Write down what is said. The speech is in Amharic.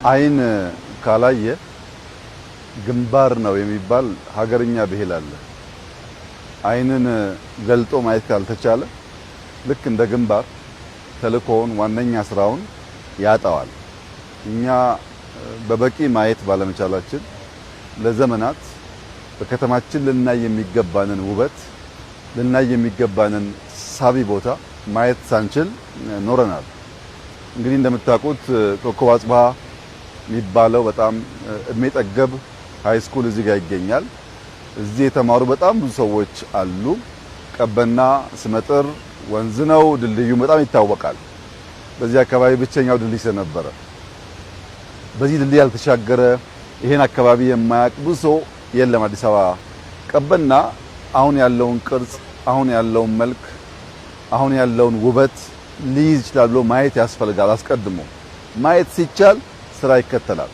አይን ካላየ ግንባር ነው የሚባል ሀገርኛ ብሂል አለ። አይንን ገልጦ ማየት ካልተቻለ ልክ እንደ ግንባር ተልእኮውን ዋነኛ ስራውን ያጣዋል። እኛ በበቂ ማየት ባለመቻላችን ለዘመናት በከተማችን ልናይ የሚገባንን ውበት ልናይ የሚገባንን ሳቢ ቦታ ማየት ሳንችል ኖረናል። እንግዲህ እንደምታውቁት ኮከብ አጽብሃ የሚባለው በጣም እድሜ ጠገብ ሃይስኩል እዚህ ጋር ይገኛል። እዚህ የተማሩ በጣም ብዙ ሰዎች አሉ። ቀበና ስመጥር ወንዝ ነው። ድልድዩ በጣም ይታወቃል። በዚህ አካባቢ ብቸኛው ድልድይ ስለነበረ በዚህ ድልድይ ያልተሻገረ ይሄን አካባቢ የማያውቅ ብዙ ሰው የለም። አዲስ አበባ ቀበና አሁን ያለውን ቅርጽ፣ አሁን ያለውን መልክ፣ አሁን ያለውን ውበት ሊይዝ ይችላል ብሎ ማየት ያስፈልጋል። አስቀድሞ ማየት ሲቻል ስራ ይከተላል።